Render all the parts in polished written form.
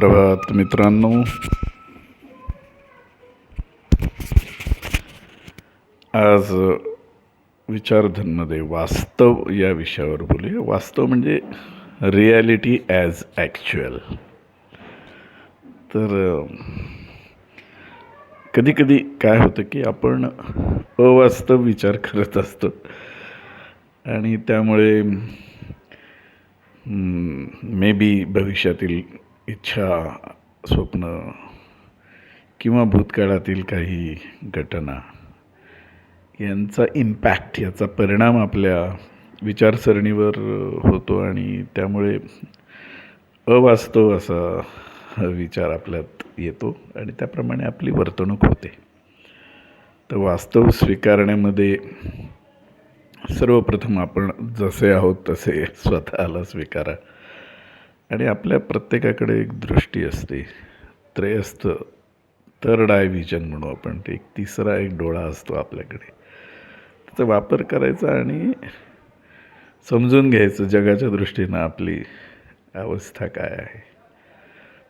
सुप्रभात मित्रांनो. आज विचारधनमध्ये वास्तव या विषयावर बोलूया. वास्तव म्हणजे रियालिटी ॲज ॲक्च्युअल. तर कधीकधी काय होतं की आपण अवास्तव विचार करत असतो आणि त्यामुळे मे बी भविष्यातील इच्छा, स्वप्न किंवा भूतकाळातील काही घटना यांचा इम्पॅक्ट, याचा परिणाम आपल्या विचारसरणीवर होतो आणि त्यामुळे अवास्तव असा विचार आपल्यात येतो आणि त्याप्रमाणे आपली वर्तणूक होते. तर वास्तव स्वीकारण्यामध्ये सर्वप्रथम आपण जसे आहोत तसे स्वतःला स्वीकारा. आणि आपल्या प्रत्येकाकडे एक दृष्टी असते, त्रयस्थ, थर्ड आय विजन म्हणू आपण. ते एक तिसरा एक डोळा असतो आपल्याकडे. त्याचा वापर करायचा आणि समजून घ्यायचं जगाच्या दृष्टीनं आपली अवस्था काय आहे.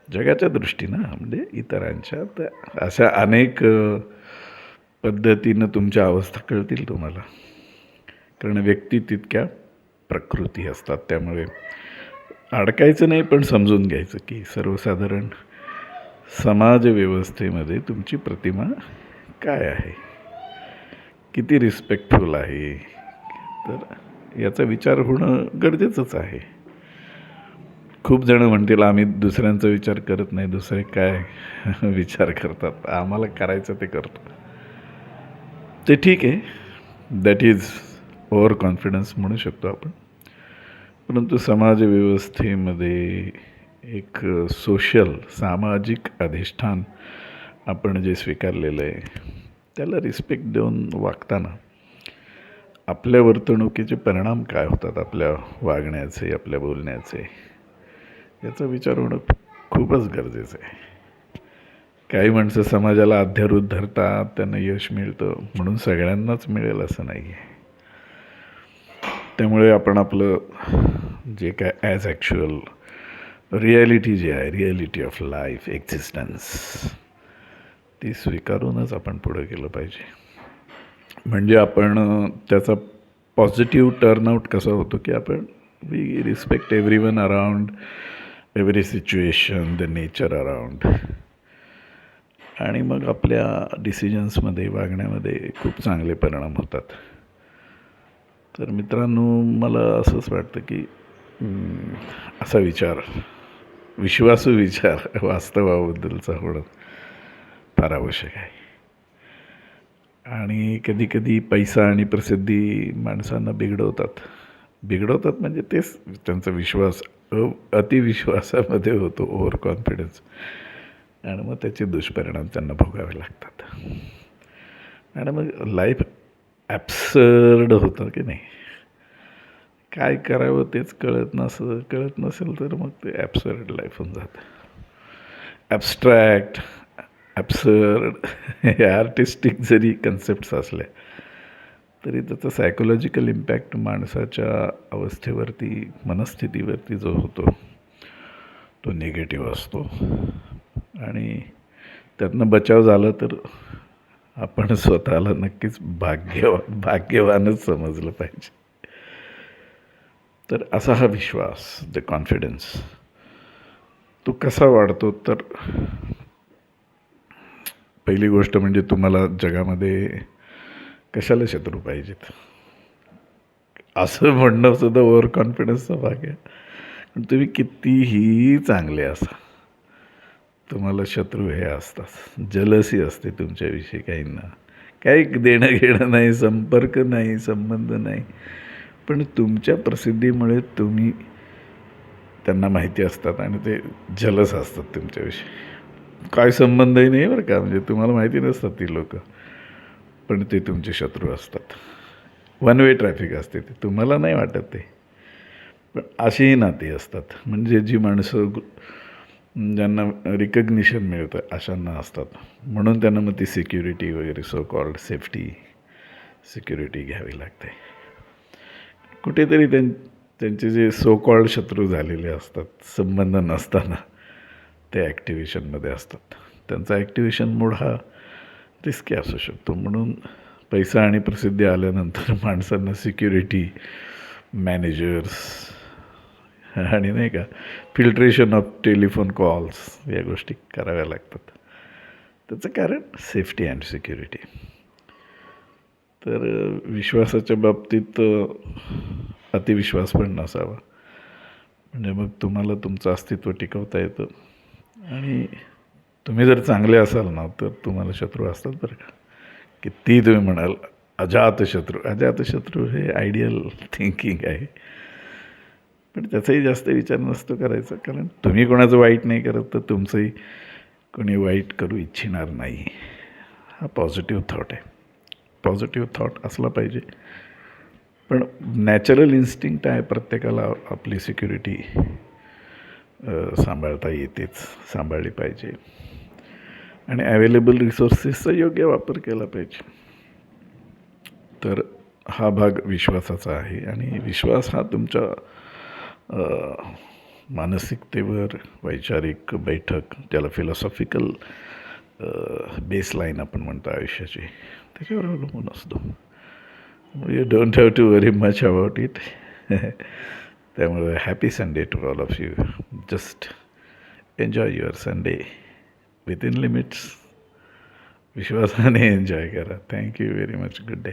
जगाच्या दृष्टीनं म्हणजे इतरांच्या. तर अशा अनेक पद्धतीनं तुमच्या अवस्था कळतील तुम्हाला, कारण व्यक्ती तितक्या प्रकृती असतात. त्यामुळे अडकायचं नाही, पण समजून घ्यायचं की सर्वसाधारण समाजव्यवस्थेमध्ये तुमची प्रतिमा काय आहे, किती रिस्पेक्टफुल आहे. तर याचा विचार होणं गरजेचंच आहे. खूप जणं म्हणतील आम्ही दुसऱ्यांचा विचार करत नाही, दुसरे काय विचार करतात, आम्हाला करायचं ते करतो. ते ठीक आहे, दॅट इज ओव्हर कॉन्फिडन्स म्हणू शकतो आपण. परंतु समाजव्यवस्थेमध्ये एक सामाजिक अधिष्ठान आपण जे स्वीकारलेलं आहे त्याला रिस्पेक्ट देऊन वागताना आपल्या वर्तणुकीचे परिणाम काय होतात, आपल्या वागण्याचे, आपल्या बोलण्याचे, याचा विचार होणं खूपच गरजेचं आहे. काही माणसं समाजाला अध्यारूत धरतात, त्यांना यश मिळतं म्हणून सगळ्यांनाच मिळेल असं नाही आहे. त्यामुळे आपण आपलं जे काय ॲज ॲक्च्युअल रिॲलिटी जे आहे, रिॲलिटी ऑफ लाईफ, एक्झिस्टन्स, ती स्वीकारूनच आपण पुढं गेलं पाहिजे. म्हणजे आपण त्याचा पॉझिटिव्ह टर्नआउट कसा होतो की आपण we respect every one around, every situation, the nature around. आणि मग आपल्या डिसिजन्समध्ये, वागण्यामध्ये खूप चांगले परिणाम होतात. तर मित्रांनो, मला असंच वाटतं की असा विचार, विश्वासू विचार वास्तवाबद्दलचा होणं फार आवश्यक आहे. आणि कधीकधी पैसा आणि प्रसिद्धी माणसांना बिघडवतात म्हणजे तेच त्यांचा विश्वास अतिविश्वासामध्ये होतो, ओव्हर कॉन्फिडन्स, आणि मग त्याचे दुष्परिणाम त्यांना भोगावे लागतात. आणि मग लाईफ ॲब्सर्ड होतं की नाही. काय करावं तेच कळत नसेल तर मग ते ॲब्सर्ड लाईफ होऊन जातं. ॲब्स्ट्रॅक्ट, ॲब्सर्ड हे आर्टिस्टिक जरी कन्सेप्ट्स असल्या तरी त्याचा सायकोलॉजिकल इम्पॅक्ट माणसाच्या अवस्थेवरती, मनस्थितीवरती जो होतो तो निगेटिव्ह असतो. आणि त्यातनं बचाव झाला तर आपण स्वतःला नक्कीच भाग्यवानच समजलं पाहिजे. तर असा हा विश्वास, द कॉन्फिडन्स, तो कसा वाढतो. तर पहिली गोष्ट म्हणजे तुम्हाला जगामध्ये कशाला शत्रू पाहिजेत असं म्हणणं सुद्धा ओव्हर कॉन्फिडन्सचा भाग आहे. पण तुम्ही कितीही चांगले असा, तुम्हाला शत्रू हे असतात. जलसी असते तुमच्याविषयी. काहींना काही देणं घेणं नाही, संपर्क नाही, संबंध नाही, पण तुमच्या प्रसिद्धीमुळे तुम्ही त्यांना माहिती असतात आणि ते जलस असतात तुमच्याविषयी. काय संबंधही नाही बरं का, म्हणजे तुम्हाला माहिती नसतात ती लोक, पण ते तुमचे शत्रू असतात. वन वे ट्रॅफिक असते, ते तुम्हाला नाही वाटत ते, पण अशीही नाती असतात. म्हणजे जी माणसं ज्यांना रिकग्निशन मिळतं अशांना असतात, म्हणून त्यांना मग ती सिक्युरिटी वगैरे, सो कॉल्ड सिक्युरिटी घ्यावी लागते. कुठेतरी त्यांचे जे सो कॉल्ड शत्रू झालेले असतात संबंध नसताना, ते ॲक्टिवेशनमध्ये असतात. त्यांचा ॲक्टिवेशन मोड हा रिस्की असू शकतो. म्हणून पैसा आणि प्रसिद्धी आल्यानंतर माणसांना सिक्युरिटी, मॅनेजर्स आणि नाही का फिल्ट्रेशन ऑफ टेलिफोन कॉल्स या गोष्टी कराव्या लागतात. त्याचं कारण सेफ्टी अँड सिक्युरिटी. तर विश्वासाच्या बाबतीत अतिविश्वास पण नसावा. म्हणजे मग तुम्हाला तुमचं अस्तित्व टिकवता येतं. आणि तुम्ही जर चांगले असाल ना तर तुम्हाला शत्रू असतात बरं का. किती तुम्ही म्हणाल अजातशत्रू. अजातशत्रू हे आयडियल थिंकिंग आहे. पण त्याचाही जास्त विचार नसतो करायचा. कारण तुम्ही कोणाचं वाईट नाही करत तर तुमचंही कोणी वाईट करू इच्छिणार नाही. हा पॉझिटिव्ह थॉट आहे. पॉझिटिव्ह थॉट असला पाहिजे. पण नॅचरल इन्स्टिंक्ट आहे प्रत्येकाला आपली सिक्युरिटी सांभाळता येतेच, सांभाळली पाहिजे. आणि अवेलेबल रिसोर्सेसचा योग्य वापर केला पाहिजे. तर हा भाग विश्वासाचा आहे. आणि विश्वास हा तुमच्या मानसिकतेवर वैचारिक बैठक, ज्याला फिलॉसॉफिकल बेसलाईन आपण म्हणतो आयुष्याची, त्याच्यावर अवलंबून असतो. You don't have to worry much about it. त्यामुळे happy Sunday to all of you. Just enjoy your Sunday within limits. विश्वासाने एन्जॉय करा. Thank you very much. Good day.